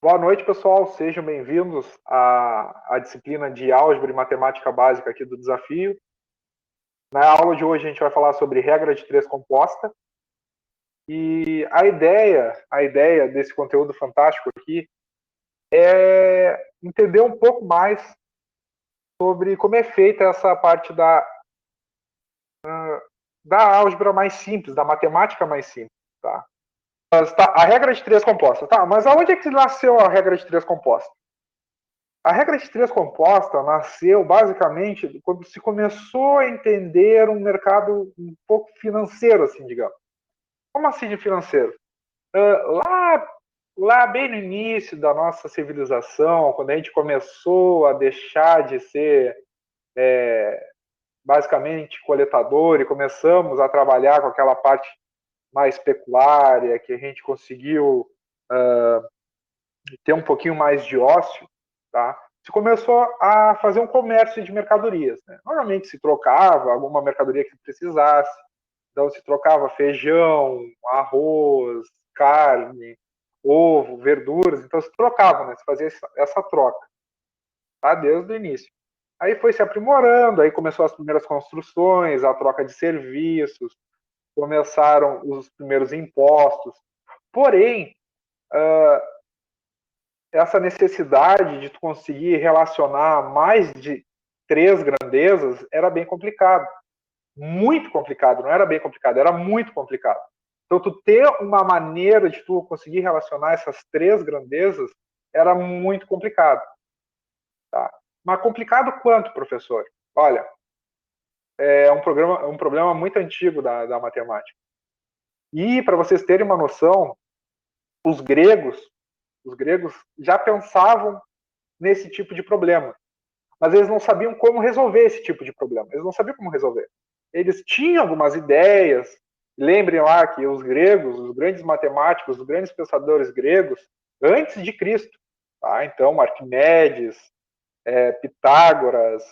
Boa noite, pessoal. Sejam bem-vindos à disciplina de Álgebra e Matemática Básica aqui do Desafio. Na aula de hoje a gente vai falar sobre regra de três composta. E a ideia desse conteúdo fantástico aqui é entender um pouco mais sobre como é feita essa parte da álgebra mais simples, da matemática mais simples, tá? A regra de três composta. Tá, mas aonde é que nasceu a regra de três composta? A regra de três composta nasceu basicamente quando se começou a entender um mercado um pouco financeiro, assim, digamos. Como assim de financeiro? Lá bem no início da nossa civilização, quando a gente começou a deixar de ser basicamente coletador e começamos a trabalhar com aquela parte mais pecuária, que a gente conseguiu ter um pouquinho mais de ócio, tá? Se começou a fazer um comércio de mercadorias. Né? Normalmente se trocava alguma mercadoria que precisasse, então se trocava feijão, arroz, carne, ovo, verduras, então se trocava, né? Se fazia essa troca, tá? Desde o início. Aí foi se aprimorando, aí começou as primeiras construções, a troca de serviços, começaram os primeiros impostos. Porém, essa necessidade de tu conseguir relacionar mais de três grandezas era bem complicado. Muito complicado, não era bem complicado, era muito complicado. Então, tu ter uma maneira de tu conseguir relacionar essas três grandezas era muito complicado. Tá? Mas complicado quanto, professor? Olha, é um problema muito antigo da matemática. E, para vocês terem uma noção, os gregos já pensavam nesse tipo de problema. Mas eles não sabiam como resolver esse tipo de problema. Eles não sabiam como resolver. Eles tinham algumas ideias. Lembrem lá que os gregos, os grandes matemáticos, os grandes pensadores gregos, antes de Cristo, tá? Então Arquimedes, Pitágoras,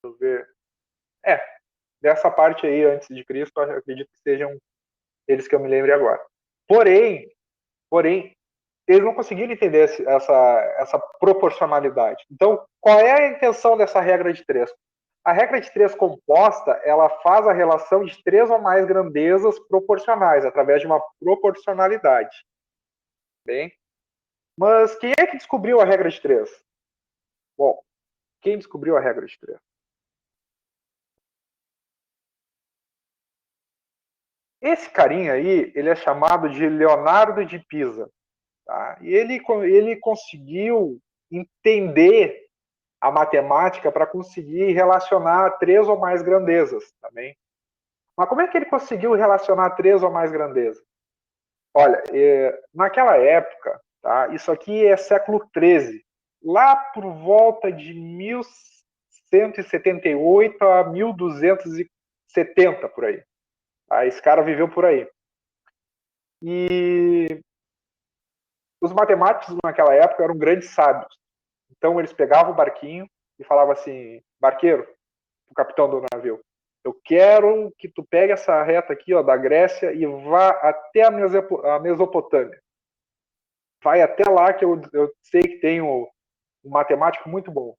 deixa eu ver, dessa parte aí antes de Cristo, eu acredito que sejam eles que eu me lembre agora. Porém, eles não conseguiram entender essa proporcionalidade. Então, qual é a intenção dessa regra de três? A regra de três composta, ela faz a relação de três ou mais grandezas proporcionais, através de uma proporcionalidade. Bem, mas quem é que descobriu a regra de três? Bom, quem descobriu a regra de três? Esse carinha aí, ele é chamado de Leonardo de Pisa. Tá? E ele conseguiu entender a matemática para conseguir relacionar três ou mais grandezas também. Mas como é que ele conseguiu relacionar três ou mais grandezas? Olha, naquela época, tá, isso aqui é século XIII, lá por volta de 1178 a 1270, por aí. Tá? Esse cara viveu por aí. E os matemáticos naquela época eram grandes sábios. Então eles pegavam o barquinho e falavam assim, barqueiro, o capitão do navio, eu quero que tu pegue essa reta aqui, ó, da Grécia e vá até a Mesopotâmia. Vai até lá que eu sei que tem um matemático muito bom.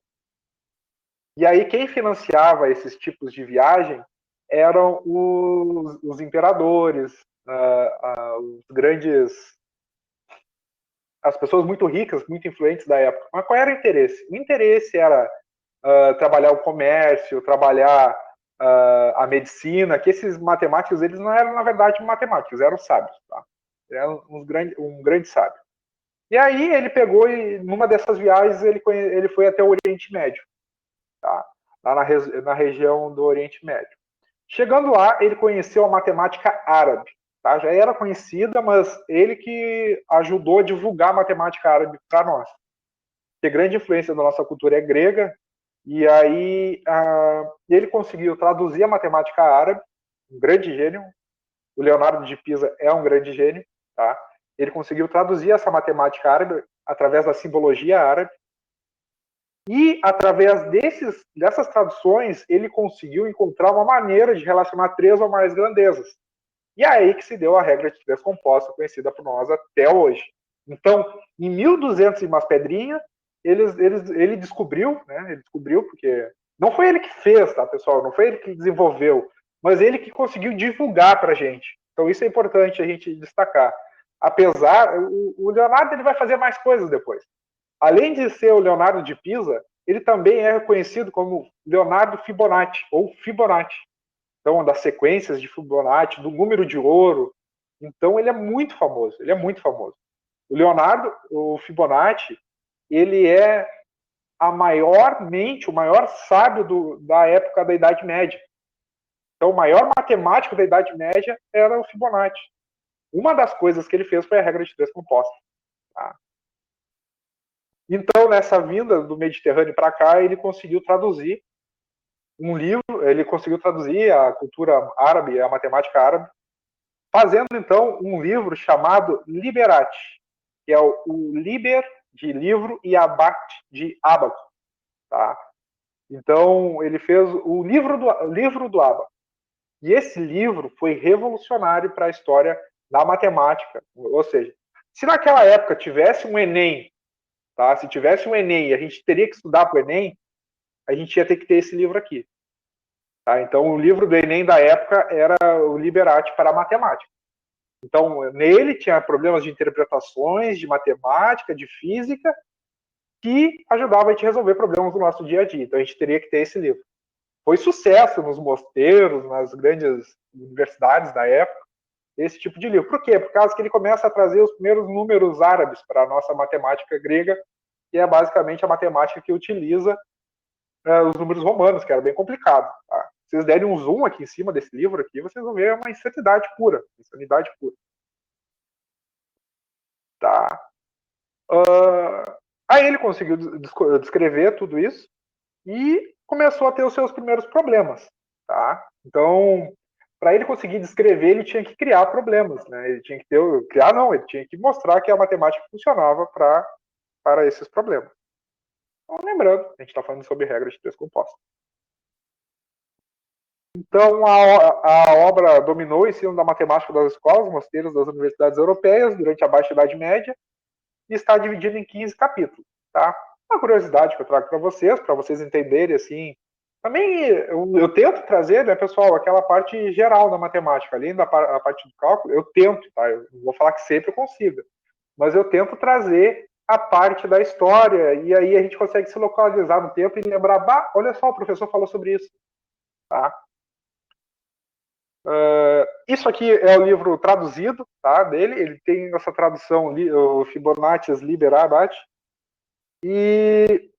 E aí quem financiava esses tipos de viagem eram os imperadores, os grandes, as pessoas muito ricas, muito influentes da época. Mas qual era o interesse? O interesse era trabalhar o comércio, trabalhar a medicina, que esses matemáticos, eles não eram, na verdade, matemáticos, eram sábios. Tá? Eram um grande sábio. E aí ele pegou e, numa dessas viagens, ele foi até o Oriente Médio, tá? Lá na região do Oriente Médio. Chegando lá, ele conheceu a matemática árabe. Tá? Já era conhecida, mas ele que ajudou a divulgar a matemática árabe para nós. Porque grande influência da nossa cultura é grega, e aí ele conseguiu traduzir a matemática árabe, um grande gênio. O Leonardo de Pisa é um grande gênio, tá? Ele conseguiu traduzir essa matemática árabe através da simbologia árabe. E através dessas traduções, ele conseguiu encontrar uma maneira de relacionar três ou mais grandezas. E é aí que se deu a regra de três composta, conhecida por nós até hoje. Então, em 1200 e umas pedrinhas, ele descobriu, né? Ele descobriu, porque não foi ele que fez, tá, pessoal? Não foi ele que desenvolveu, mas ele que conseguiu divulgar para a gente. Então, isso é importante a gente destacar. Apesar, o Leonardo ele vai fazer mais coisas depois. Além de ser o Leonardo de Pisa, ele também é conhecido como Leonardo Fibonacci, ou Fibonacci. Então, das sequências de Fibonacci, do número de ouro. Então, ele é muito famoso, ele é muito famoso. O Leonardo, o Fibonacci, ele é a maior mente, o maior sábio da época da Idade Média. Então, o maior matemático da Idade Média era o Fibonacci. Uma das coisas que ele fez foi a regra de três compostas. Tá? Então, nessa vinda do Mediterrâneo para cá, ele conseguiu traduzir um livro, ele conseguiu traduzir a cultura árabe, a matemática árabe, fazendo então um livro chamado Liberate, que é o Liber de livro e Abac de ábaco, tá? Então ele fez o livro do ábaco. E esse livro foi revolucionário para a história da matemática. Ou seja, se naquela época tivesse um Enem, tá? Se tivesse um Enem e a gente teria que estudar para o Enem, a gente ia ter que ter esse livro aqui. Tá? Então, o livro do Enem da época era o Liberate para a matemática. Então, nele tinha problemas de interpretações, de matemática, de física, que ajudava a gente a resolver problemas do nosso dia a dia. Então, a gente teria que ter esse livro. Foi sucesso nos mosteiros, nas grandes universidades da época, esse tipo de livro. Por quê? Por causa que ele começa a trazer os primeiros números árabes para a nossa matemática grega, que é basicamente a matemática que utiliza os números romanos, que era bem complicado. Tá? Se vocês derem um zoom aqui em cima desse livro aqui, vocês vão ver uma insanidade pura. Insanidade pura. Tá? Aí ele conseguiu descrever tudo isso e começou a ter os seus primeiros problemas. Tá? Então, para ele conseguir descrever, ele tinha que criar problemas. Né? Ele tinha que criar não, ele tinha que mostrar que a matemática funcionava para esses problemas. Então, lembrando, a gente está falando sobre regras de três compostas. Então, a obra dominou o ensino da matemática das escolas, mosteiros das universidades europeias durante a Baixa Idade Média e está dividida em 15 capítulos. Tá? Uma curiosidade que eu trago para vocês entenderem assim. Também eu tento trazer, né, pessoal, aquela parte geral da matemática, além da parte do cálculo, eu tento, tá? Eu não vou falar que sempre eu consiga, mas eu tento trazer a parte da história, e aí a gente consegue se localizar no tempo e lembrar, bah, olha só, o professor falou sobre isso. Tá? Isso aqui é o livro traduzido, tá, dele. Ele tem essa tradução, o Fibonacci's Liber Abaci. E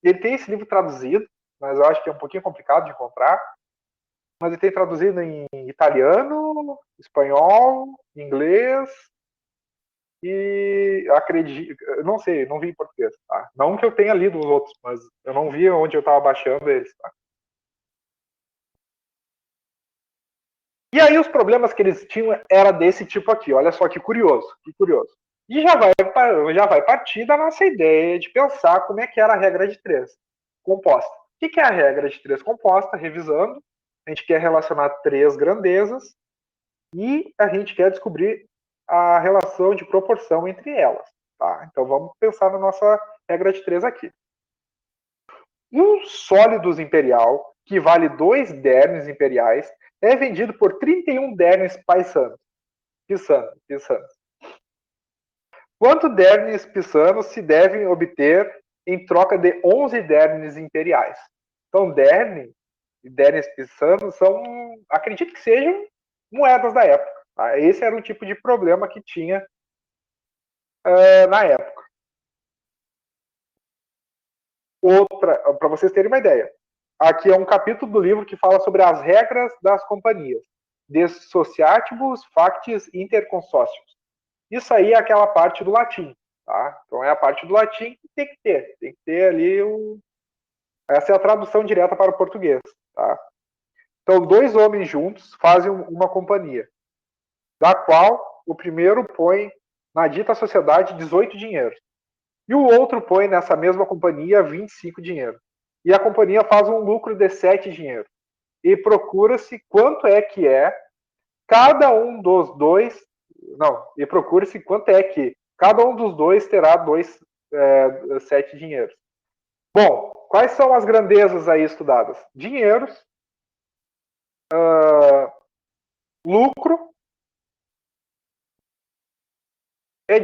ele tem esse livro traduzido, mas eu acho que é um pouquinho complicado de encontrar. Mas ele tem traduzido em italiano, espanhol, inglês e acredito, não sei, não vi em português. Tá? Não que eu tenha lido os outros, mas eu não vi onde eu estava baixando eles. Tá? E aí os problemas que eles tinham era desse tipo aqui. Olha só que curioso, que curioso. E já vai partir da nossa ideia de pensar como é que era a regra de três composta. O que é a regra de três composta? Revisando, a gente quer relacionar três grandezas e a gente quer descobrir a relação de proporção entre elas. Tá? Então vamos pensar na nossa regra de três aqui. Um sólidos imperial, que vale 2 dernes imperiais, é vendido por 31 dernes pissanos. Quanto dernes pissanos se devem obter em troca de 11 dernes imperiais? Então, derne e dernes pissanos são, acredito que sejam moedas da época. Tá? Esse era o tipo de problema que tinha na época. Outra, para vocês terem uma ideia, aqui é um capítulo do livro que fala sobre as regras das companhias. De sociatibus factis interconsórcios. Isso aí é aquela parte do latim. Tá? Então é a parte do latim que tem que ter. Tem que ter ali essa é a tradução direta para o português. Tá? Então, 2 homens juntos fazem uma companhia, da qual o primeiro põe na dita sociedade 18 dinheiros. E o outro põe nessa mesma companhia 25 dinheiro. E a companhia faz um lucro de 7 dinheiro. E procura-se quanto é que é cada um dos dois, não, e procure-se quanto é que cada um dos dois terá 7 dinheiros. Bom, quais são as grandezas aí estudadas? Dinheiros, lucro,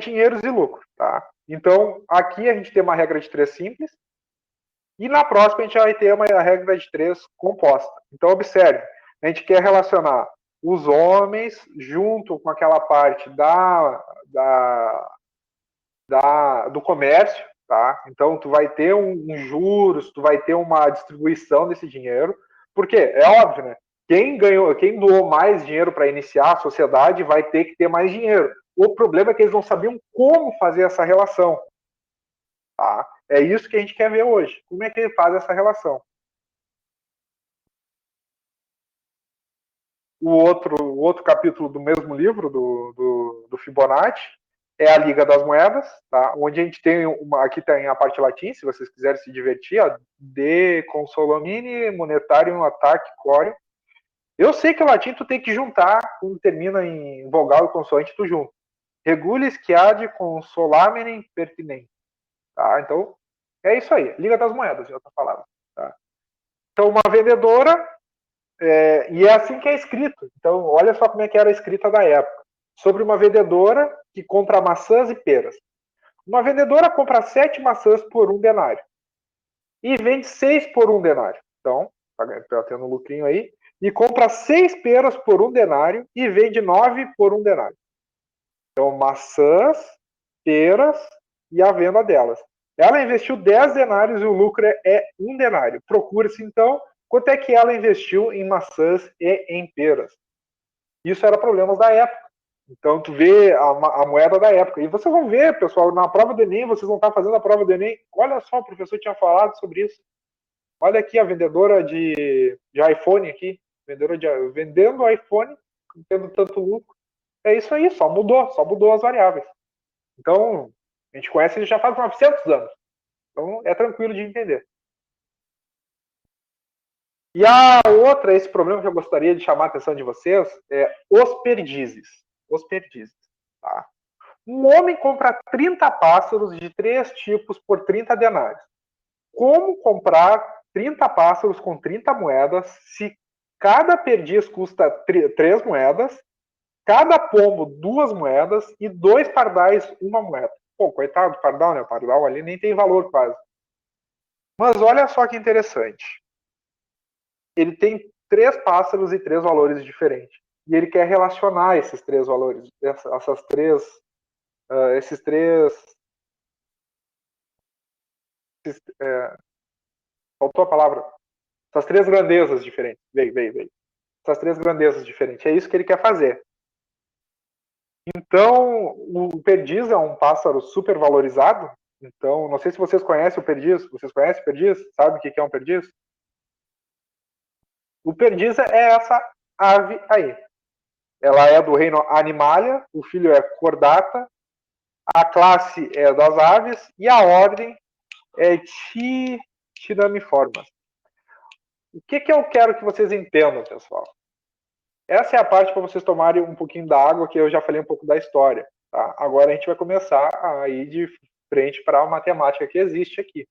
dinheiros e lucro, tá? Então, aqui a gente tem uma regra de 3 simples, e na próxima a gente vai ter uma regra de 3 composta. Então, observe, a gente quer relacionar os homens junto com aquela parte do comércio, tá? Então, tu vai ter um juros, tu vai ter uma distribuição desse dinheiro, porque é óbvio, né? Quem doou mais dinheiro para iniciar a sociedade vai ter que ter mais dinheiro. O problema é que eles não sabiam como fazer essa relação. Tá? É isso que a gente quer ver hoje. Como é que ele faz essa relação? O outro capítulo do mesmo livro, do Fibonacci, é a Liga das Moedas, tá? Onde a gente tem aqui tem a parte latim, se vocês quiserem se divertir, ó, de consolomine, monetarium, ataque, core. Eu sei que o latim tu tem que juntar, quando termina em vogal e consoante, tu junta. Regule, schiade, consolamine, pertinente. Tá? Então, é isso aí. Liga das Moedas, já outra palavra. Tá? Então, uma vendedora, e é assim que é escrito. Então, olha só como é que era a escrita da época. Sobre uma vendedora que compra maçãs e peras. Uma vendedora compra 7 maçãs por 1 denário. E vende 6 por 1 denário. Então, tá tendo um lucrinho aí. E compra 6 peras por 1 denário e vende 9 por 1 denário. Então, maçãs, peras e a venda delas. Ela investiu 10 denários e o lucro é 1 denário. Procura-se, então, quanto é que ela investiu em maçãs e em peras. Isso era problemas da época. Então, tu vê a moeda da época. E vocês vão ver, pessoal, na prova do Enem, vocês vão estar fazendo a prova do Enem. Olha só, o professor tinha falado sobre isso. Olha aqui a vendedora de iPhone aqui. Vendendo iPhone, tendo tanto lucro. É isso aí, só mudou as variáveis. Então, a gente conhece ele já faz 900 anos. Então, é tranquilo de entender. E a outra, esse problema que eu gostaria de chamar a atenção de vocês, é os perdizes. Os perdizes. Tá? Um homem compra 30 pássaros de 3 tipos por 30 denários. Como comprar 30 pássaros com 30 moedas se cada perdiz custa 3 moedas, cada pombo 2 moedas e 2 pardais 1 moeda? Pô, coitado do pardal, né? O pardal ali nem tem valor quase. Mas olha só que interessante. Ele tem 3 pássaros e 3 valores diferentes. E ele quer relacionar esses 3 valores, esses três. Faltou a palavra. Essas 3 grandezas diferentes. Veio. Essas 3 grandezas diferentes. É isso que ele quer fazer. Então, o perdiz é um pássaro super valorizado. Então, não sei se vocês conhecem o perdiz. Vocês conhecem o perdiz? Sabe o que é um perdiz? O perdiz é essa ave aí. Ela é do reino Animalia, o filho é Chordata, a classe é das aves e a ordem é Tiramiformes. O que eu quero que vocês entendam, pessoal? Essa é a parte para vocês tomarem um pouquinho da água, que eu já falei um pouco da história. Tá? Agora a gente vai começar a ir de frente para a matemática que existe aqui.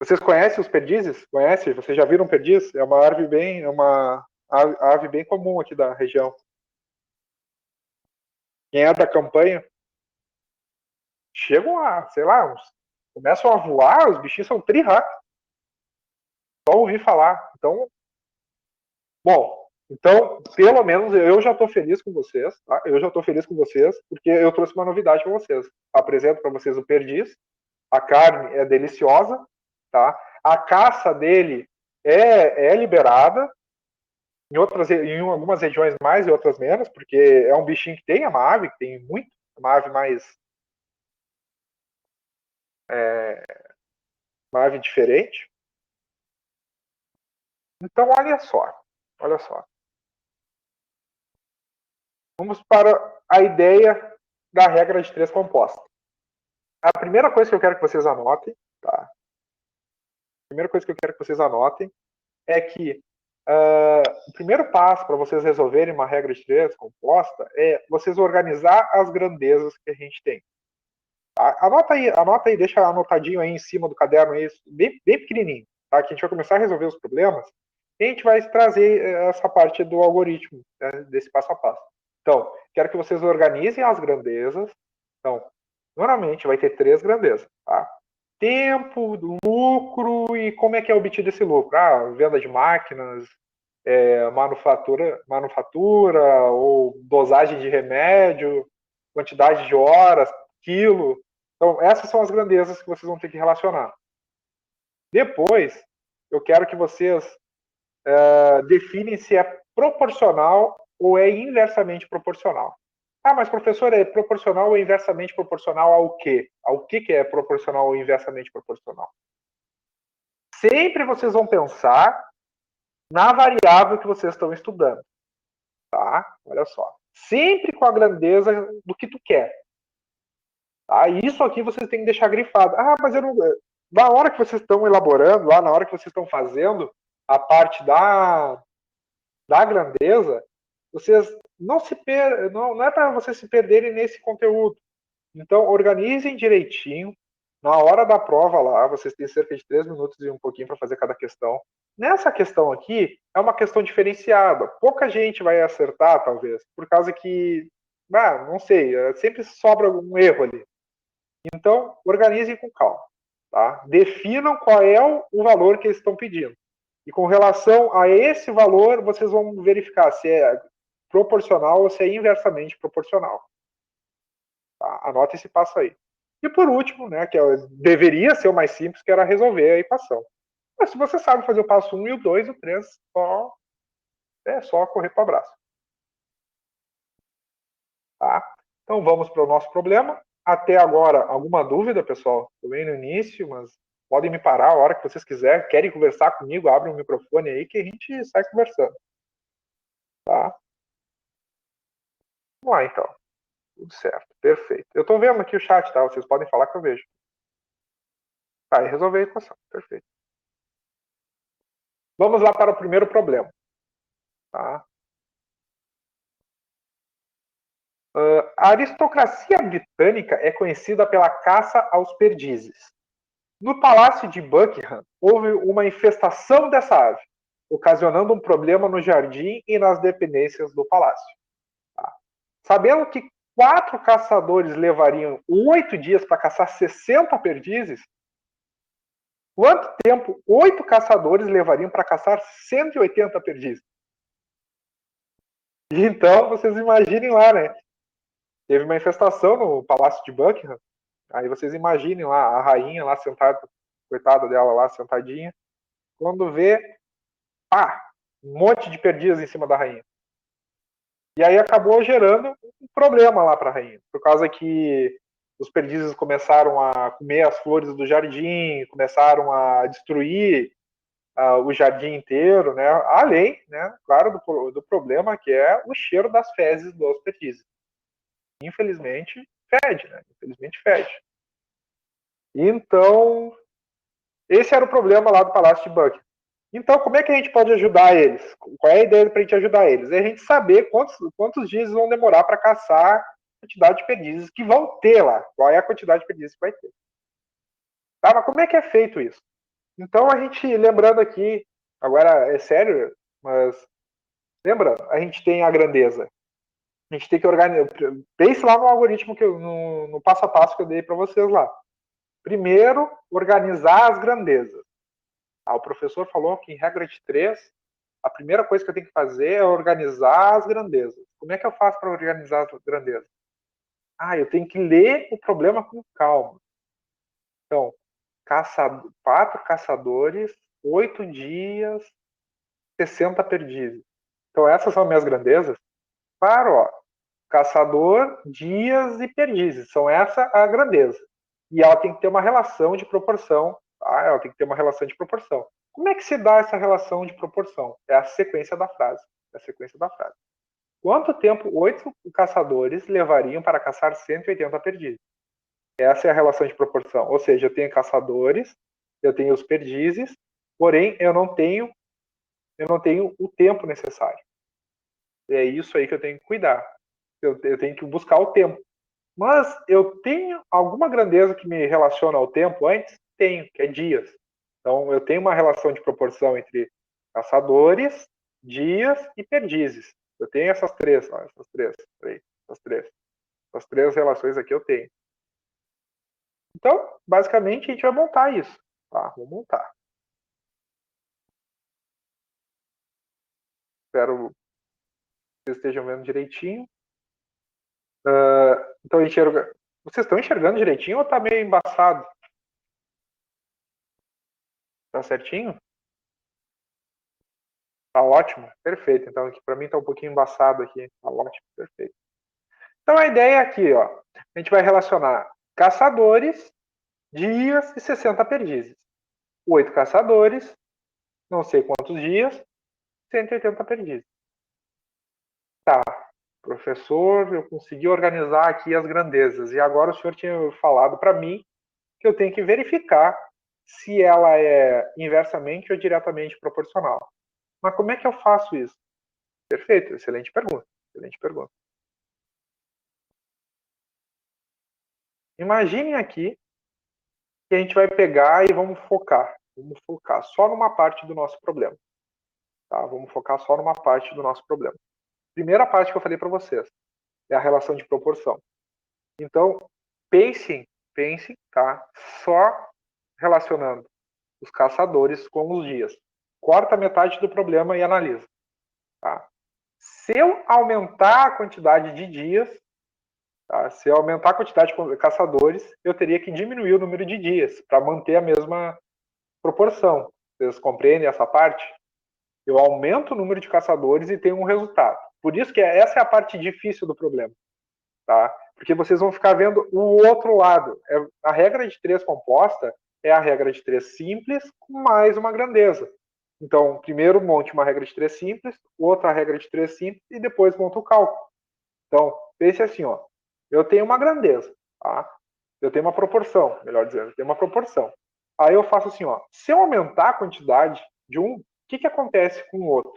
Vocês conhecem os perdizes? Conhecem? Vocês já viram perdiz? É uma ave bem comum aqui da região. Quem é da campanha chegam a, sei lá, começam a voar, os bichinhos são tri rápidos. Só ouvi falar. Então, bom, então, pelo menos eu já estou feliz com vocês, tá? Eu já estou feliz com vocês, porque eu trouxe uma novidade para vocês. Apresento para vocês o perdiz. A carne é deliciosa, tá? A caça dele é liberada, em algumas regiões mais e outras menos, porque é um bichinho que tem, é uma ave que tem muito, uma ave mais uma ave diferente. Então, olha só. Vamos para a ideia da regra de 3 composta. A primeira coisa que eu quero que vocês anotem, tá? A primeira coisa que eu quero que vocês anotem é que o primeiro passo para vocês resolverem uma regra de três composta é vocês organizar as grandezas que a gente tem. Tá? Anota aí, deixa anotadinho aí em cima do caderno, aí, bem pequenininho, tá? Que a gente vai começar a resolver os problemas e a gente vai trazer essa parte do algoritmo, né, desse passo a passo. Então, quero que vocês organizem as grandezas. Então, normalmente vai ter 3 grandezas, tá? Tempo, lucro e como é que é obtido esse lucro. Venda de máquinas, manufatura ou dosagem de remédio, quantidade de horas, quilo. Então, essas são as grandezas que vocês vão ter que relacionar. Depois, eu quero que vocês definem se é proporcional ou é inversamente proporcional. Mas professor, é proporcional ou inversamente proporcional ao quê? Ao que é proporcional ou inversamente proporcional? Sempre vocês vão pensar na variável que vocês estão estudando. Tá? Olha só. Sempre com a grandeza do que tu quer. Tá? Isso aqui vocês têm que deixar grifado. Mas eu não... Na hora que vocês estão elaborando, lá na hora que vocês estão fazendo a parte da grandeza, vocês não é para vocês se perderem nesse conteúdo. Então, organizem direitinho. Na hora da prova lá, vocês têm cerca de 3 minutos e um pouquinho para fazer cada questão. Nessa questão aqui, é uma questão diferenciada. Pouca gente vai acertar, talvez, por causa que, não sei, sempre sobra um erro ali. Então, organizem com calma. Tá? Definam qual é o valor que eles estão pedindo. E com relação a esse valor, vocês vão verificar se é proporcional ou se é inversamente proporcional. Tá? Anota esse passo aí. E por último, né, que deveria ser o mais simples, que era resolver a equação. Mas se você sabe fazer o passo 1 e o 2, o 3, é só correr para o abraço. Tá? Então vamos para o nosso problema. Até agora, alguma dúvida, pessoal? Estou bem no início, mas podem me parar a hora que vocês quiserem. Querem conversar comigo? Abre o microfone aí que a gente sai conversando. Tá? Vamos lá, então. Tudo certo, perfeito. Eu estou vendo aqui o chat, tá? Vocês podem falar que eu vejo. Tá, e resolver a equação. Perfeito. Vamos lá para o primeiro problema. Tá? A aristocracia britânica é conhecida pela caça aos perdizes. No palácio de Buckingham, houve uma infestação dessa ave, ocasionando um problema no jardim e nas dependências do palácio. Tá? Sabendo que 4 caçadores levariam 8 dias para caçar 60 perdizes, quanto tempo 8 caçadores levariam para caçar 180 perdizes? Então, vocês imaginem lá, né? Teve uma infestação no Palácio de Buckingham. Aí vocês imaginem lá a rainha lá sentada, coitada dela lá sentadinha. Quando vê, um monte de perdizes em cima da rainha. E aí acabou gerando um problema lá para a rainha, por causa que os perdizes começaram a comer as flores do jardim, começaram a destruir o jardim inteiro, né? Além, né, claro, do problema que é o cheiro das fezes dos perdizes. Infelizmente, fede, né? Infelizmente fede. Então, esse era o problema lá do Palácio de Buckingham. Então, como é que a gente pode ajudar eles? Qual é a ideia para a gente ajudar eles? É a gente saber quantos dias vão demorar para caçar a quantidade de perdizes que vão ter lá. Qual é a quantidade de perdizes que vai ter. Tá, mas como é que é feito isso? Então, a gente, lembrando aqui, agora é sério, mas lembrando, a gente tem a grandeza. A gente tem que organizar. Pense lá no algoritmo, no passo a passo que eu dei para vocês lá. Primeiro, organizar as grandezas. O professor falou que em regra de 3, a primeira coisa que eu tenho que fazer é organizar as grandezas. Como é que eu faço para organizar as grandezas? Eu tenho que ler o problema com calma. Então, 4 caçadores, 8 dias, 60 perdizes. Então, essas são minhas grandezas. Claro, caçador, dias e perdizes. São essa a grandeza. E ela tem que ter uma relação de proporção. Tá? Ela tem que ter uma relação de proporção. Como é que se dá essa relação de proporção? É a sequência da frase. É a sequência da frase. Quanto tempo 8 caçadores levariam para caçar 180 perdizes? Essa é a relação de proporção. Ou seja, eu tenho caçadores, eu tenho os perdizes, porém eu não tenho eu não tenho o tempo necessário. E é isso aí que eu tenho que cuidar. Eu tenho que buscar o tempo. Mas eu tenho alguma grandeza que me relaciona ao tempo antes? Tenho, que é dias. Então, eu tenho uma relação de proporção entre caçadores, dias e perdizes. Eu tenho essas três, ó, essas três relações aqui eu tenho. Então, basicamente, a gente vai montar isso. Tá? Vou montar. Espero que vocês estejam vendo direitinho. Então, vocês estão enxergando direitinho ou está meio embaçado? Tá certinho? Tá ótimo? Perfeito. Então, aqui para mim está um pouquinho embaçado aqui. Tá ótimo, perfeito. Então, a ideia é aqui, ó. A gente vai relacionar caçadores, dias e 60 perdizes. 8 caçadores, não sei quantos dias, 180 perdizes. Tá, professor, eu consegui organizar aqui as grandezas. E agora o senhor tinha falado para mim que eu tenho que verificar se ela é inversamente ou diretamente proporcional. Mas como é que eu faço isso? Perfeito, excelente pergunta. Excelente pergunta. Imaginem aqui que a gente vai pegar e vamos focar. Vamos focar só numa parte do nosso problema. Tá? Vamos focar só numa parte do nosso problema. Primeira parte que eu falei para vocês é a relação de proporção. Então, pensem, tá? Só relacionando os caçadores com os dias. Corta metade do problema e analisa. Tá? Se eu aumentar a quantidade de dias, tá? Se eu aumentar a quantidade de caçadores, eu teria que diminuir o número de dias para manter a mesma proporção. Vocês compreendem essa parte? Eu aumento o número de caçadores e tenho um resultado. Por isso que essa é a parte difícil do problema. Tá? Porque vocês vão ficar vendo o outro lado. A regra de 3 composta é a regra de 3 simples com mais uma grandeza. Então, primeiro monte uma regra de 3 simples, outra regra de 3 simples e depois monta o cálculo. Então, pense assim, ó. Eu tenho uma grandeza, tá? Eu tenho uma proporção, melhor dizendo, eu tenho uma proporção. Aí eu faço assim, ó. Se eu aumentar a quantidade de um, o que acontece com o outro?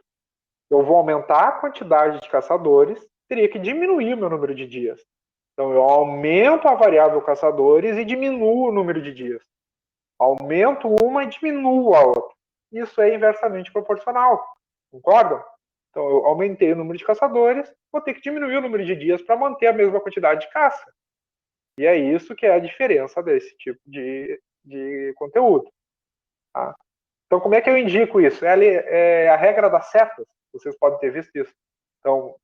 Eu vou aumentar a quantidade de caçadores, teria que diminuir o meu número de dias. Então, eu aumento a variável caçadores e diminuo o número de dias. Aumento uma e diminuo a outra. Isso é inversamente proporcional. Concordam? Então, eu aumentei o número de caçadores, vou ter que diminuir o número de dias para manter a mesma quantidade de caça. E é isso que é a diferença desse tipo de conteúdo. Tá? Então, como é que eu indico isso? É a regra das setas. Vocês podem ter visto isso. Então,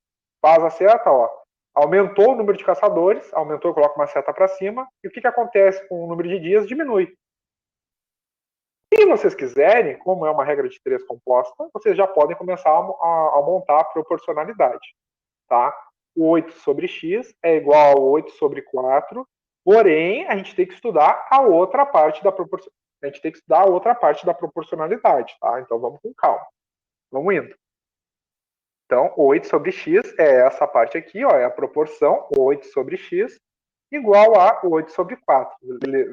faz a seta, ó. Aumentou o número de caçadores, aumentou, eu coloco uma seta para cima, e o que acontece com o número de dias? Diminui. Se vocês quiserem, como é uma regra de 3 composta, vocês já podem começar a montar a proporcionalidade. Tá? O 8 sobre x é igual a 8 sobre 4, porém, a gente tem que estudar a outra parte da proporcionalidade. A gente tem que estudar a outra parte da proporcionalidade, tá? Então vamos com calma. Vamos indo. Então, 8 sobre x é essa parte aqui, ó, é a proporção 8 sobre x igual a 8 sobre 4.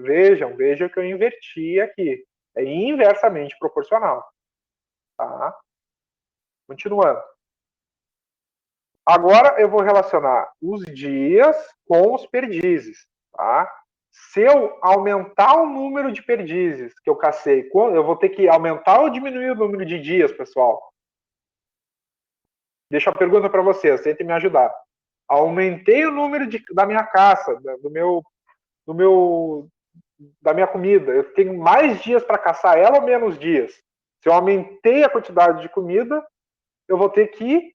Vejam que eu inverti aqui. É inversamente proporcional. Tá? Continuando. Agora eu vou relacionar os dias com os perdizes. Tá? Se eu aumentar o número de perdizes que eu cacei, eu vou ter que aumentar ou diminuir o número de dias, pessoal? Deixa a pergunta para vocês, tentem me ajudar. Aumentei o número da minha caça, da minha comida. Eu tenho mais dias para caçar ela ou menos dias? Se eu aumentei a quantidade de comida, eu vou ter que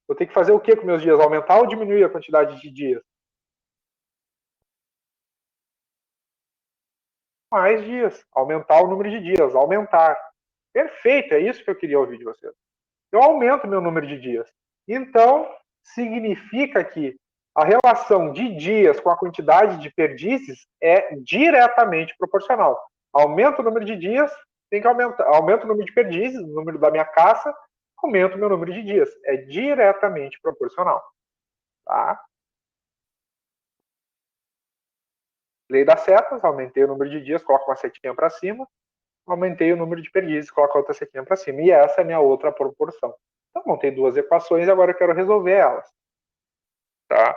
vou ter que fazer o que com meus dias? Aumentar ou diminuir a quantidade de dias? Mais dias. Aumentar o número de dias. Aumentar. Perfeito, é isso que eu queria ouvir de vocês. Eu aumento meu número de dias. Então, significa que a relação de dias com a quantidade de perdizes é diretamente proporcional. Aumento o número de dias, tem que aumentar. Aumento o número de perdizes, o número da minha caça, aumento o meu número de dias. É diretamente proporcional. Tá? Lei das setas, aumentei o número de dias, coloco uma setinha para cima. aumentei o número de perdizes, coloco a outra sequinha para cima. E essa é a minha outra proporção. Então, montei duas equações e agora eu quero resolver elas. Tá?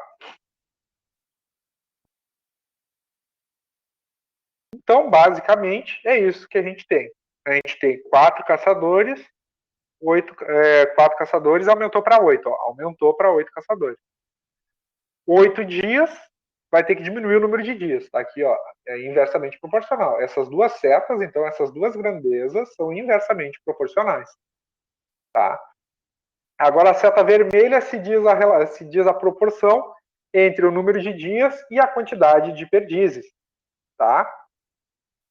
Então, basicamente, é isso que a gente tem. A gente tem 4 caçadores, 4 caçadores aumentou para 8. Aumentou para 8 caçadores. 8 dias, vai ter que diminuir o número de dias. Tá aqui, ó, é inversamente proporcional. Essas duas setas, então, essas duas grandezas são inversamente proporcionais. Tá? Agora, a seta vermelha se diz a proporção entre o número de dias e a quantidade de perdizes. Tá?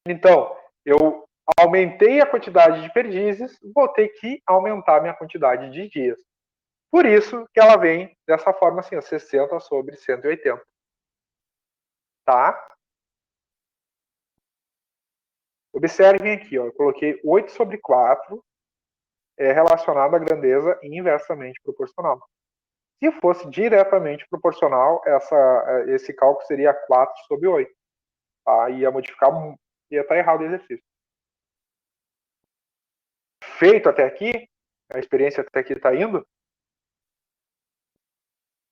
Então, eu aumentei a quantidade de perdizes, vou ter que aumentar a minha quantidade de dias. Por isso que ela vem dessa forma assim, ó, 60 sobre 180. Tá? Observem aqui, ó, eu coloquei 8 sobre 4 relacionado à grandeza inversamente proporcional. Se fosse diretamente proporcional, esse cálculo seria 4 sobre 8. Tá? Ia modificar, ia estar errado o exercício. Feito até aqui, a experiência até aqui está indo.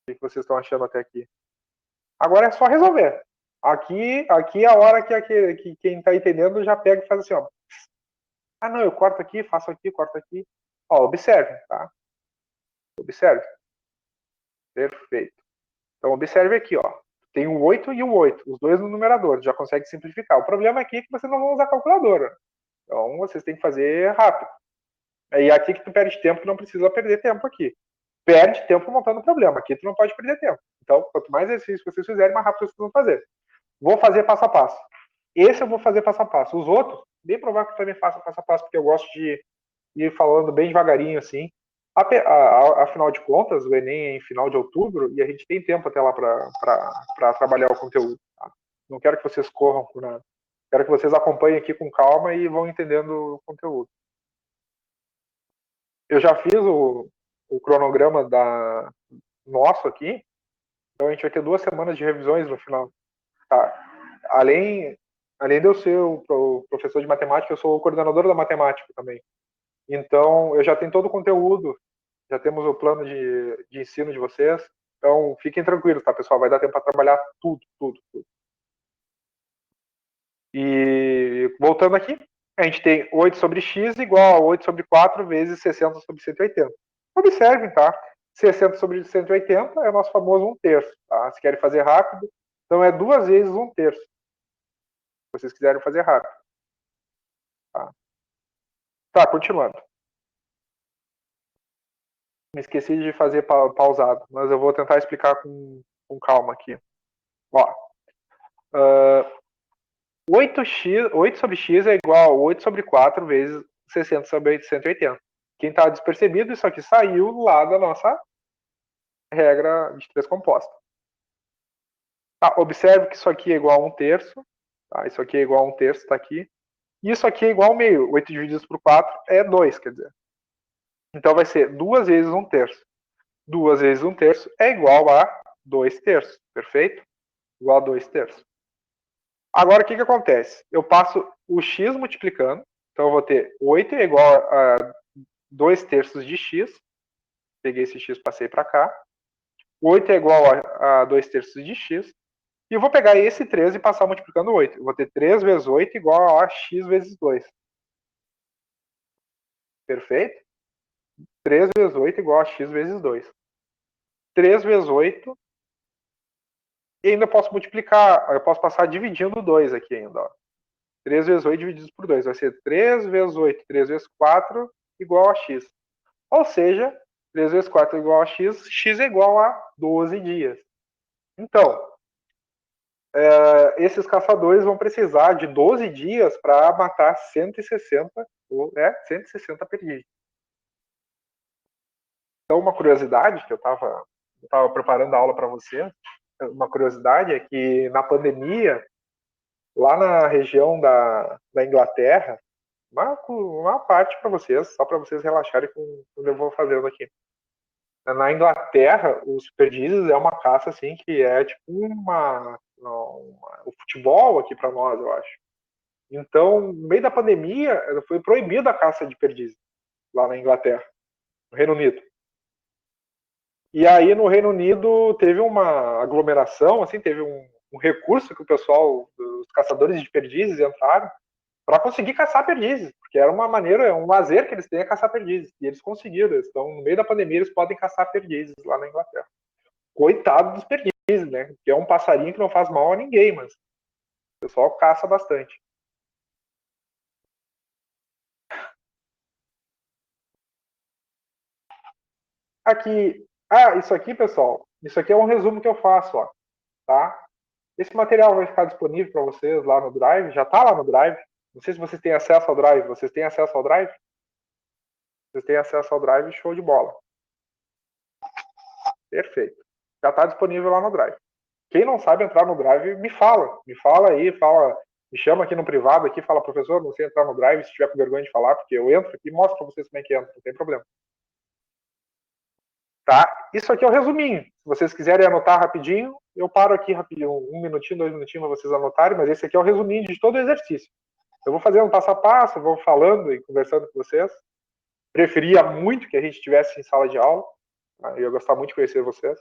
O que vocês estão achando até aqui? Agora é só resolver. Aqui é a hora que quem está entendendo já pega e faz assim, ó. Ah, não, eu corto aqui, faço aqui, corto aqui. Ó, observe, tá? Observe. Perfeito. Então, observe aqui, ó. Tem o 8 e o 8, os dois no numerador, já consegue simplificar. O problema aqui é que vocês não vão usar calculadora. Então, vocês têm que fazer rápido. E aqui que tu perde tempo, tu não precisa perder tempo aqui. Perde tempo montando o problema. Aqui tu não pode perder tempo. Então, quanto mais exercício vocês fizerem, mais rápido vocês vão fazer. Vou fazer passo a passo. Esse eu vou fazer passo a passo. Os outros, bem provável que eu também faça passo a passo, porque eu gosto de ir falando bem devagarinho, assim. Afinal de contas, o Enem é em final de outubro e a gente tem tempo até lá para trabalhar o conteúdo. Tá? Não quero que vocês corram por nada. Quero que vocês acompanhem aqui com calma e vão entendendo o conteúdo. Eu já fiz o cronograma nosso aqui, então a gente vai ter 2 semanas de revisões no final. Tá? Além de eu ser o professor de matemática, eu sou o coordenador da matemática também. Então, eu já tenho todo o conteúdo, já temos o plano de ensino de vocês. Então, fiquem tranquilos, tá, pessoal? Vai dar tempo para trabalhar tudo. E voltando aqui, a gente tem 8 sobre x igual a 8 sobre 4 vezes 60 sobre 180. Observem, tá? 60 sobre 180 é o nosso famoso 1/3. Tá? Se querem fazer rápido, então é 2 vezes 1/3. Se vocês quiserem fazer rápido. Tá, continuando. Me esqueci de fazer pausado, mas eu vou tentar explicar com calma aqui. Ó, 8 sobre x é igual a 8 sobre 4 vezes 60 sobre 180. Quem está despercebido, isso aqui saiu lá da nossa regra de 3 composta. Tá, observe que isso aqui é igual a 1/3. Tá, isso aqui é igual a 1/3, está aqui. E isso aqui é igual a meio. 8 dividido por 4 é 2, quer dizer. Então vai ser 2 vezes 1/3. 2 vezes 1/3 é igual a 2/3, perfeito? Igual a 2/3. Agora, o que acontece? Eu passo o x multiplicando, então eu vou ter 8 é igual a 2/3 de x, peguei esse x, passei para cá, 8 é igual a 2/3 de x, e eu vou pegar esse 3 e passar multiplicando 8. Eu vou ter 3 vezes 8 igual a x vezes 2. Perfeito? 3 vezes 8 igual a x vezes 2. 3 vezes 8 e ainda posso multiplicar, eu posso passar dividindo 2 aqui ainda. Ó. 3 vezes 8 dividido por 2 vai ser 3 vezes 8, 3 vezes 4 igual a x. Ou seja, 3 vezes 4 igual a x, x é igual a 12 dias. Então, esses caçadores vão precisar de 12 dias para matar 160, 160 perdizes. Então, uma curiosidade que eu estava preparando a aula para você, uma curiosidade é que na pandemia, lá na região da Inglaterra, uma parte para vocês, só para vocês relaxarem com o que eu vou fazendo aqui. Na Inglaterra, os perdizes é uma caça assim que é tipo o futebol aqui para nós, eu acho. Então, no meio da pandemia, foi proibida a caça de perdizes lá na Inglaterra, no Reino Unido. E aí, no Reino Unido, teve uma aglomeração, assim, teve um recurso que o pessoal, os caçadores de perdizes entraram para conseguir caçar perdizes, porque era uma maneira, um lazer que eles têm a caçar perdizes. E eles conseguiram, eles estão no meio da pandemia, eles podem caçar perdizes lá na Inglaterra. Coitado dos perdizes, né? Que é um passarinho que não faz mal a ninguém, mas o pessoal caça bastante. Aqui, isso aqui, pessoal, isso aqui é um resumo que eu faço, ó, tá? Esse material vai ficar disponível para vocês lá no Drive, já está lá no Drive. Não sei se vocês têm acesso ao Drive. Vocês têm acesso ao Drive? Vocês têm acesso ao Drive, show de bola. Perfeito. Já está disponível lá no Drive. Quem não sabe entrar no Drive, me fala. Me fala aí, me chama aqui no privado, aqui, fala, professor, não sei entrar no Drive, se tiver com vergonha de falar, porque eu entro aqui e mostro para vocês como é que entra, não tem problema. Tá? Isso aqui é o resuminho. Se vocês quiserem anotar rapidinho, eu paro aqui rapidinho, 1 minutinho, 2 minutinhos para vocês anotarem, mas esse aqui é o resuminho de todo o exercício. Eu vou fazer um passo a passo, vou falando e conversando com vocês. Preferia muito que a gente estivesse em sala de aula. Eu ia gostar muito de conhecer vocês.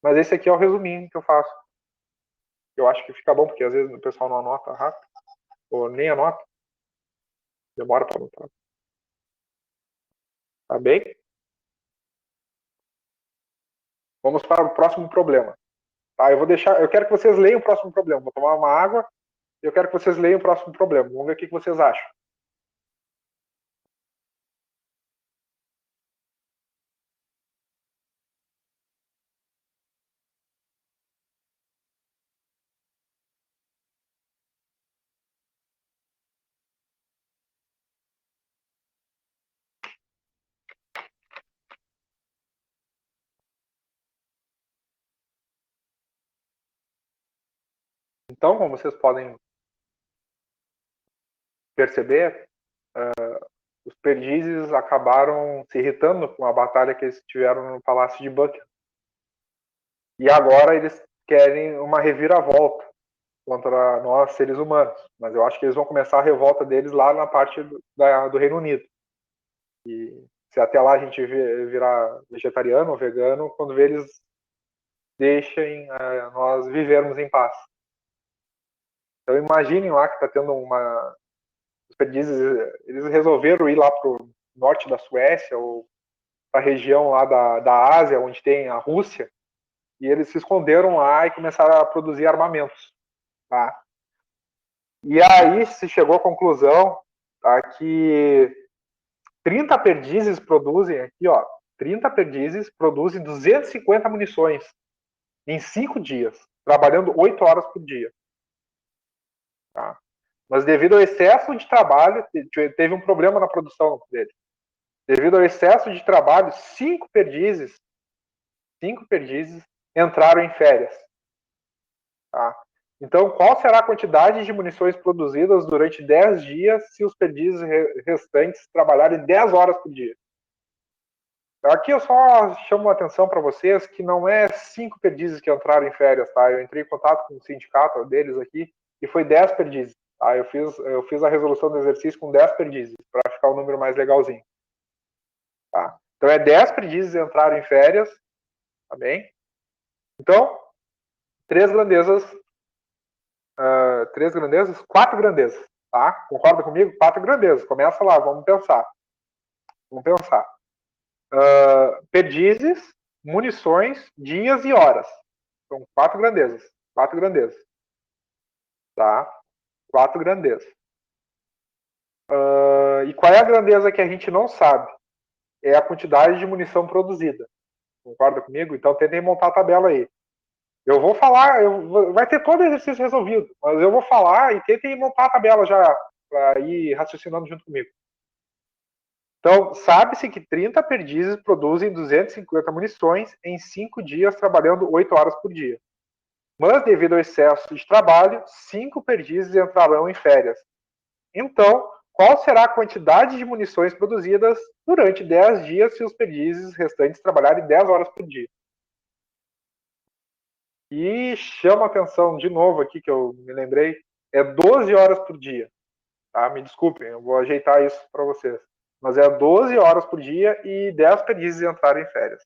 Mas esse aqui é o resuminho que eu faço. Eu acho que fica bom, porque às vezes o pessoal não anota rápido, ou nem anota. Demora para anotar. Tá bem? Vamos para o próximo problema. Tá, eu quero que vocês leiam o próximo problema. Vou tomar uma água e eu quero que vocês leiam o próximo problema. Vamos ver o que vocês acham. Então, como vocês podem perceber, os perdizes acabaram se irritando com a batalha que eles tiveram no Palácio de Buckingham. E agora eles querem uma reviravolta contra nós, seres humanos. Mas eu acho que eles vão começar a revolta deles lá na parte do Reino Unido. E se até lá a gente virar vegetariano ou vegano, quando eles deixem nós vivermos em paz. Então imaginem lá que está tendo os perdizes, eles resolveram ir lá para o norte da Suécia ou para a região lá da Ásia, onde tem a Rússia, e eles se esconderam lá e começaram a produzir armamentos. Tá? E aí se chegou à conclusão, tá, que 30 perdizes produzem aqui, ó, 30 perdizes produzem 250 munições em 5 dias, trabalhando 8 horas por dia. Tá? Mas devido ao excesso de trabalho, teve um problema na produção dele. Devido ao excesso de trabalho, 5 perdizes entraram em férias. Tá? Então, qual será a quantidade de munições produzidas durante 10 dias se os perdizes restantes trabalharem 10 horas por dia? Aqui eu só chamo a atenção para vocês que não é 5 perdizes que entraram em férias, tá? Eu entrei em contato com o sindicato deles aqui e foi 10 perdizes. Tá? Eu fiz a resolução do exercício com 10 perdizes, para ficar o número mais legalzinho. Tá? Então é 10 perdizes entraram em férias, tá bem? Então, 3 grandezas, 4 grandezas, tá? Concorda comigo? 4 grandezas. Começa lá, vamos pensar. Perdizes, munições, dias e horas. São 4 grandezas. 4 grandezas. Tá? 4 grandezas. E qual é a grandeza que a gente não sabe? É a quantidade de munição produzida. Concorda comigo? Então tentem montar a tabela aí. Eu vou falar, vai ter todo o exercício resolvido, mas eu vou falar e tentem montar a tabela já, para ir raciocinando junto comigo. Então, sabe-se que 30 perdizes produzem 250 munições em 5 dias, trabalhando 8 horas por dia. Mas, devido ao excesso de trabalho, 5 perdizes entrarão em férias. Então, qual será a quantidade de munições produzidas durante 10 dias se os perdizes restantes trabalharem 10 horas por dia? E chama a atenção de novo aqui, que eu me lembrei, é 12 horas por dia. Tá? Me desculpem, eu vou ajeitar isso para vocês. Mas é 12 horas por dia e 10 perdizes entraram em férias.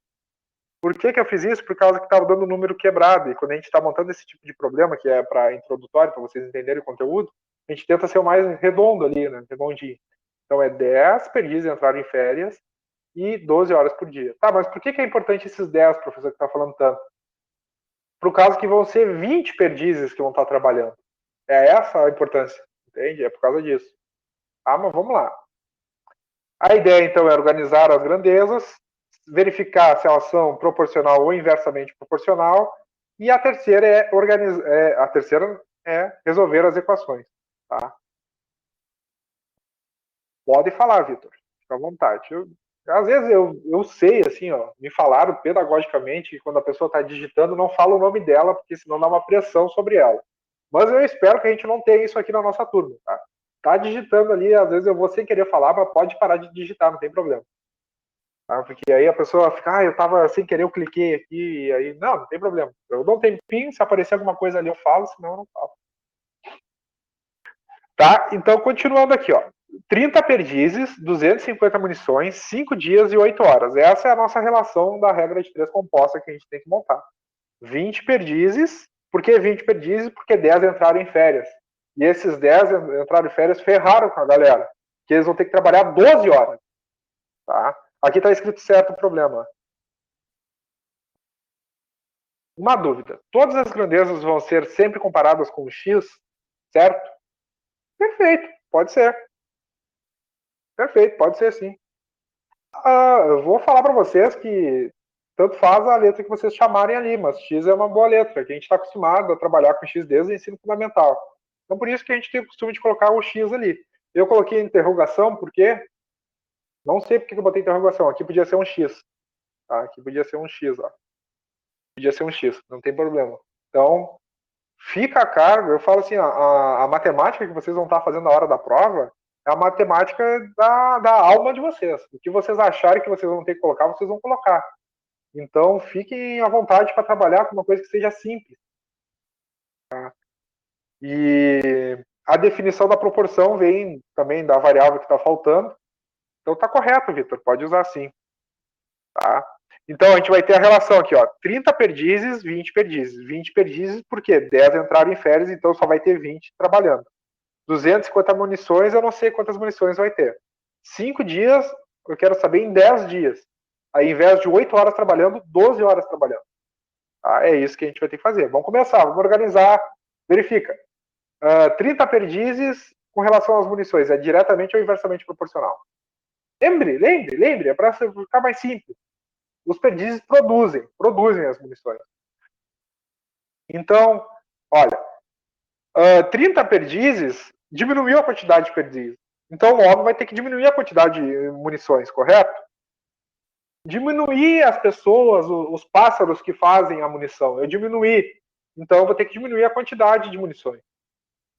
Por que eu fiz isso? Por causa que estava dando um número quebrado. E quando a gente está montando esse tipo de problema, que é para introdutório, para vocês entenderem o conteúdo, a gente tenta ser o mais redondo ali, né? Redondinho. Então é 10 perdizes entraram em férias e 12 horas por dia. Tá, mas por que é importante esses 10, professor, que está falando tanto? Por causa que vão ser 20 perdizes que vão estar trabalhando. É essa a importância, entende? É por causa disso. Ah, mas vamos lá. A ideia, então, é organizar as grandezas, verificar se elas são proporcional ou inversamente proporcional, e a terceira é resolver as equações. Tá? Pode falar, Vitor. Fica à vontade. Às vezes eu sei, assim, ó, me falaram pedagogicamente que quando a pessoa está digitando, não fala o nome dela, porque senão dá uma pressão sobre ela. Mas eu espero que a gente não tenha isso aqui na nossa turma, tá? Tá digitando ali, às vezes eu vou sem querer falar, mas pode parar de digitar, não tem problema. Tá? Porque aí a pessoa fica, eu tava sem querer, eu cliquei aqui, e aí, não tem problema. Eu dou um tempinho, se aparecer alguma coisa ali eu falo, senão eu não falo. Tá? Então, continuando aqui, ó. 30 perdizes, 250 munições, 5 dias e 8 horas. Essa é a nossa relação da regra de 3 composta que a gente tem que montar. 20 perdizes. Por que 20 perdizes? Porque 10 entraram em férias. E esses 10 entraram em férias ferraram com a galera. Que eles vão ter que trabalhar 12 horas. Tá? Aqui está escrito certo o problema. Uma dúvida. Todas as grandezas vão ser sempre comparadas com o x, certo? Perfeito, pode ser. Perfeito, pode ser sim. Eu vou falar para vocês que tanto faz a letra que vocês chamarem ali, mas X é uma boa letra, que a gente está acostumado a trabalhar com X desde o ensino fundamental. Então, por isso que a gente tem o costume de colocar o X ali. Eu coloquei interrogação porque não sei porque eu botei interrogação. Aqui podia ser um X. Tá? Aqui podia ser um X. Ó. Podia ser um X, não tem problema. Então, fica a cargo. Eu falo assim, a matemática que vocês vão estar fazendo na hora da prova é a matemática da alma de vocês. O que vocês acharem que vocês vão ter que colocar, vocês vão colocar. Então, fiquem à vontade para trabalhar com uma coisa que seja simples. Tá? E a definição da proporção vem também da variável que está faltando. Então, está correto, Vitor. Pode usar sim. Tá? Então, a gente vai ter a relação aqui, ó. 30 perdizes, 20 perdizes. 20 perdizes, por quê? 10 entraram em férias, então só vai ter 20 trabalhando. 250 munições, eu não sei quantas munições vai ter. 5 dias, eu quero saber em 10 dias. Aí, ao invés de 8 horas trabalhando, 12 horas trabalhando. Tá? É isso que a gente vai ter que fazer. Vamos começar, vamos organizar. Verifica. 30 perdizes com relação às munições. É diretamente ou inversamente proporcional. Lembre. É para ficar mais simples. Os perdizes produzem as munições. Então, olha, 30 perdizes diminuiu a quantidade de perdizes. Então, o homem vai ter que diminuir a quantidade de munições, correto? Diminuir as pessoas, os pássaros que fazem a munição. Eu diminuí. Então, eu vou ter que diminuir a quantidade de munições.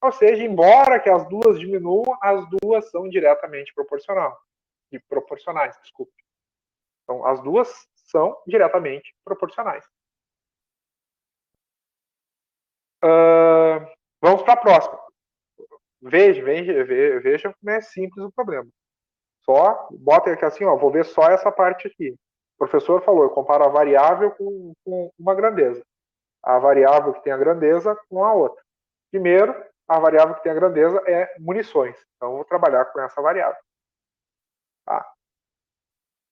Ou seja, embora que as duas diminuam, as duas são diretamente proporcionais, desculpe. Então, as duas são diretamente proporcionais. Vamos para a próxima. Veja como é simples o problema. Só, bota aqui assim, ó, vou ver só essa parte aqui. O professor falou, eu comparo a variável com uma grandeza. A variável que tem a grandeza com a outra. Primeiro, a variável que tem a grandeza é munições. Então, eu vou trabalhar com essa variável. Tá?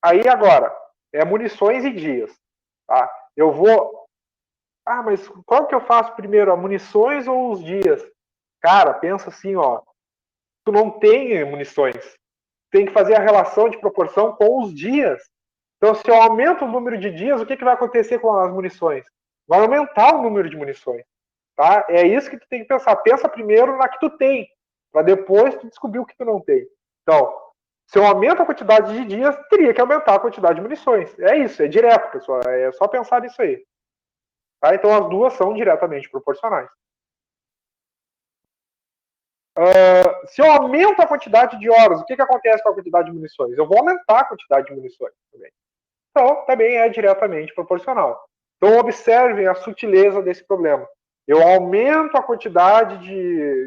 Aí, agora, é munições e dias. Tá? Eu vou... mas qual que eu faço primeiro, a munições ou os dias? Cara, pensa assim, ó. Tu não tem munições. Tem que fazer a relação de proporção com os dias. Então, se eu aumento o número de dias, o que vai acontecer com as munições? Vai aumentar o número de munições. Tá? É isso que tu tem que pensar. Pensa primeiro na que tu tem, para depois tu descobrir o que tu não tem. Então, se eu aumento a quantidade de dias, teria que aumentar a quantidade de munições. É isso, é direto, pessoal. É só pensar nisso aí. Tá? Então, as duas são diretamente proporcionais. Se eu aumento a quantidade de horas, o que acontece com a quantidade de munições? Eu vou aumentar a quantidade de munições também. Então, também é diretamente proporcional. Então, observem a sutileza desse problema. Eu aumento a quantidade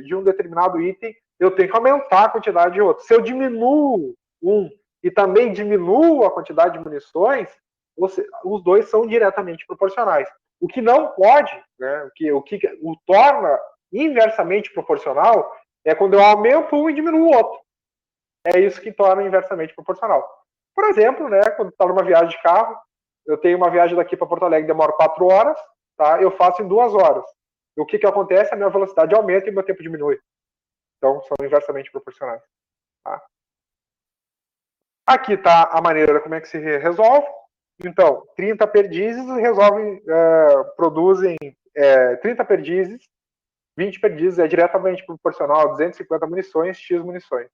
de um determinado item, eu tenho que aumentar a quantidade de outro. Se eu diminuo um e também diminuo a quantidade de munições, os dois são diretamente proporcionais. O que não pode, né, o que o torna inversamente proporcional é quando eu aumento um e diminuo o outro. É isso que torna inversamente proporcional. Por exemplo, né, quando está numa viagem de carro, eu tenho uma viagem daqui para Porto Alegre, demora 4 horas, tá? Eu faço em 2 horas. E o que acontece? A minha velocidade aumenta e meu tempo diminui. Então, são inversamente proporcionais. Tá? Aqui está a maneira como é que se resolve. Então, 30 perdizes resolvem, produzem 30 perdizes, 20 perdizes é diretamente proporcional a 250 munições, X munições.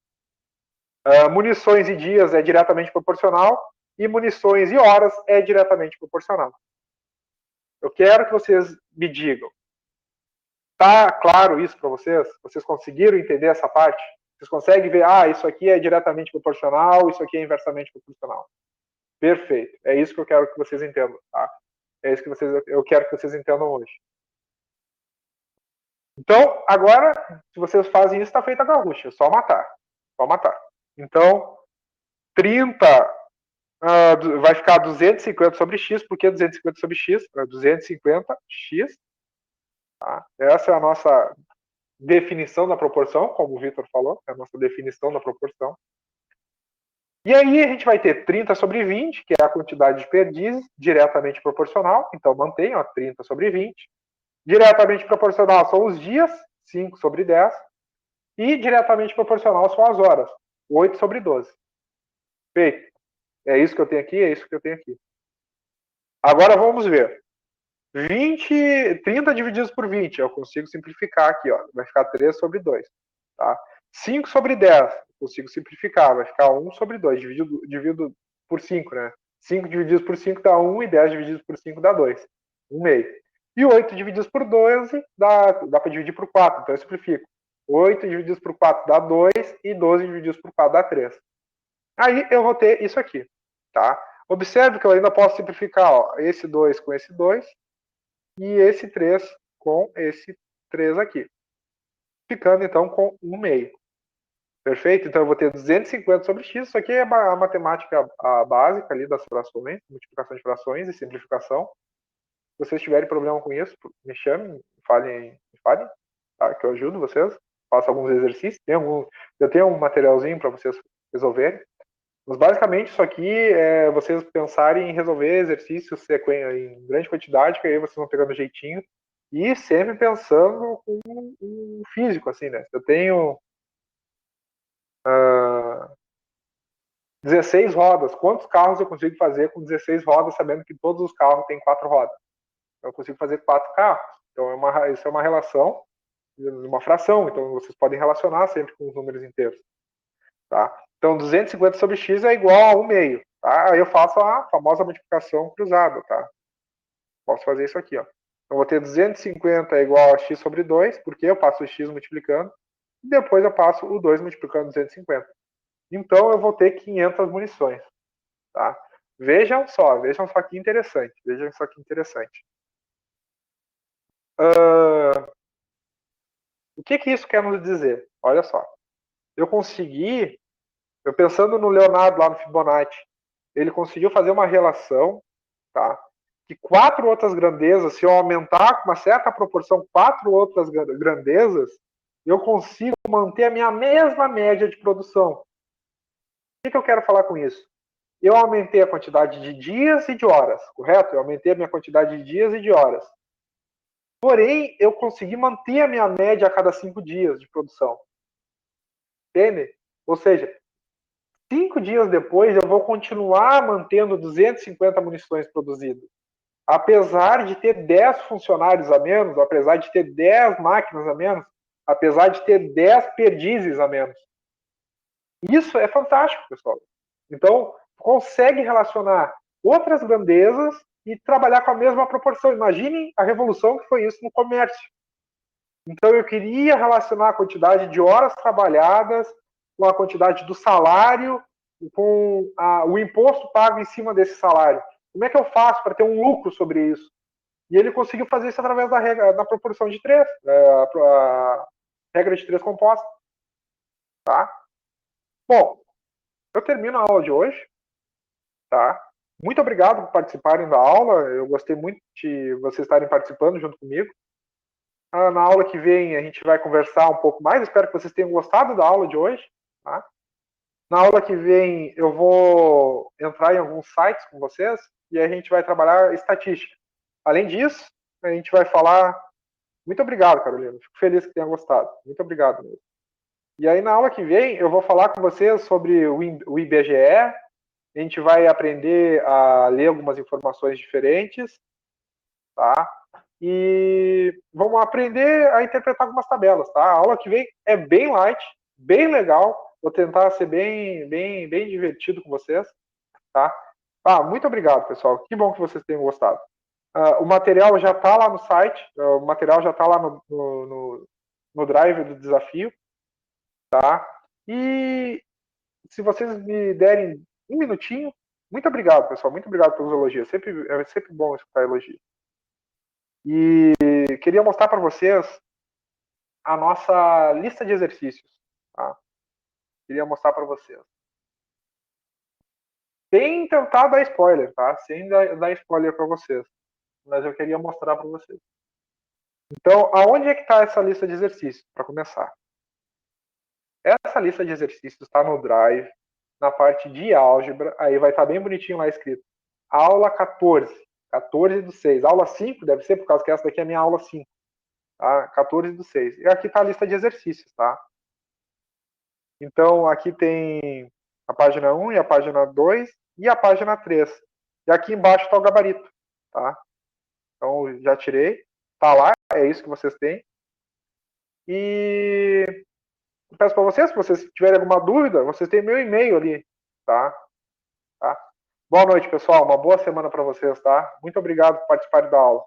Munições e dias é diretamente proporcional e munições e horas é diretamente proporcional. Eu quero que vocês me digam. Tá claro isso para vocês? Vocês conseguiram entender essa parte? Vocês conseguem ver, isso aqui é diretamente proporcional, isso aqui é inversamente proporcional. Perfeito. É isso que eu quero que vocês entendam, tá? É isso que eu quero que vocês entendam hoje. Então, agora, se vocês fazem isso, está feita a garrucha. Só matar. Só matar. Então, 30 vai ficar 250 sobre x. Por que 250 sobre x? 250x. Tá? Essa é a nossa definição da proporção, como o Vitor falou, é a nossa definição da proporção. E aí a gente vai ter 30 sobre 20, que é a quantidade de perdizes, diretamente proporcional, então mantenho 30 sobre 20. Diretamente proporcional são os dias, 5 sobre 10. E diretamente proporcional são as horas, 8 sobre 12. Feito. É isso que eu tenho aqui, é isso que eu tenho aqui. Agora vamos ver. 30 divididos por 20, eu consigo simplificar aqui, ó. Vai ficar 3 sobre 2. Tá? 5 sobre 10, eu consigo simplificar, vai ficar 1 sobre 2, dividido por 5, né? 5 divididos por 5 dá 1 e 10 divididos por 5 dá 2. 1 meio. E 8 divididos por 12 dá para dividir por 4, então eu simplifico. 8 divididos por 4 dá 2 e 12 divididos por 4 dá 3. Aí eu vou ter isso aqui. Tá? Observe que eu ainda posso simplificar, ó, esse 2 com esse 2 e esse 3 com esse 3 aqui. Ficando então com 1 meio. Perfeito? Então eu vou ter 250 sobre x. Isso aqui é a matemática básica ali das frações, multiplicação de frações e simplificação. Se vocês tiverem problema com isso, me chamem, falem, tá? Que eu ajudo vocês. Faço alguns exercícios. Eu tenho um materialzinho para vocês resolverem. Mas basicamente isso aqui é vocês pensarem em resolver exercícios em grande quantidade, que aí vocês vão pegando jeitinho. E sempre pensando com o físico, assim, né? Eu tenho 16 rodas. Quantos carros eu consigo fazer com 16 rodas, sabendo que todos os carros têm 4 rodas? Eu consigo fazer 4 carros. Então, isso é uma relação, uma fração. Então, vocês podem relacionar sempre com os números inteiros. Tá? Então, 250 sobre x é igual a 1 meio. Tá? Aí eu faço a famosa multiplicação cruzada. Tá? Posso fazer isso aqui. Ó. Então, vou ter 250 é igual a x sobre 2, porque eu passo o x multiplicando, e depois eu passo o 2 multiplicando 250. Então, eu vou ter 500 munições. Tá? Vejam só que interessante. Vejam só que interessante. O que isso quer nos dizer? Olha só. Eu pensando no Leonardo lá no Fibonacci, ele conseguiu fazer uma relação, tá? Que 4 outras grandezas, se eu aumentar com uma certa proporção 4 outras grandezas, eu consigo manter a minha mesma média de produção. O que eu quero falar com isso? Eu aumentei a quantidade de dias e de horas, correto? Eu aumentei a minha quantidade de dias e de horas. Porém, eu consegui manter a minha média a cada 5 dias de produção. Entende? Ou seja, 5 dias depois eu vou continuar mantendo 250 munições produzidas. Apesar de ter 10 funcionários a menos, apesar de ter 10 máquinas a menos, apesar de ter 10 perdizes a menos. Isso é fantástico, pessoal. Então, consegue relacionar outras grandezas e trabalhar com a mesma proporção. Imaginem a revolução que foi isso no comércio. Então, eu queria relacionar a quantidade de horas trabalhadas com a quantidade do salário, com o imposto pago em cima desse salário. Como é que eu faço para ter um lucro sobre isso? E ele conseguiu fazer isso através da regra, da proporção de 3, a regra de 3 composta. Tá? Bom, eu termino a aula de hoje. Tá? Muito obrigado por participarem da aula. Eu gostei muito de vocês estarem participando junto comigo. Na aula que vem a gente vai conversar um pouco mais. Espero que vocês tenham gostado da aula de hoje. Tá? Na aula que vem eu vou entrar em alguns sites com vocês e a gente vai trabalhar estatística. Além disso, a gente vai falar... Muito obrigado, Carolina. Fico feliz que tenha gostado. Muito obrigado mesmo. E aí na aula que vem eu vou falar com vocês sobre o IBGE. A gente vai aprender a ler algumas informações diferentes, tá? E vamos aprender a interpretar algumas tabelas, tá? A aula que vem é bem light, bem legal. Vou tentar ser bem divertido com vocês, tá? Muito obrigado, pessoal. Que bom que vocês tenham gostado. O material já está lá no site, o material já está lá no drive do desafio, tá? E se vocês me derem um minutinho, muito obrigado, pessoal. Muito obrigado pelos elogios. É sempre bom escutar elogios. E queria mostrar para vocês a nossa lista de exercícios. Tá? Queria mostrar para vocês. Sem tentar dar spoiler, tá? Sem dar spoiler para vocês. Mas eu queria mostrar para vocês. Então, aonde é que está essa lista de exercícios? Para começar. Essa lista de exercícios está no Drive, na parte de álgebra. Aí vai estar bem bonitinho lá escrito. Aula 14. 14 do 6. Aula 5 deve ser, por causa que essa daqui é a minha aula 5. Tá? 14 do 6. E aqui está a lista de exercícios, tá? Então, aqui tem a página 1 e a página 2 e a página 3. E aqui embaixo está o gabarito, tá? Então, já tirei. Tá lá, é isso que vocês têm. E eu peço para vocês, se vocês tiverem alguma dúvida, vocês têm meu e-mail ali, tá? Boa noite, pessoal. Uma boa semana para vocês, tá? Muito obrigado por participarem da aula.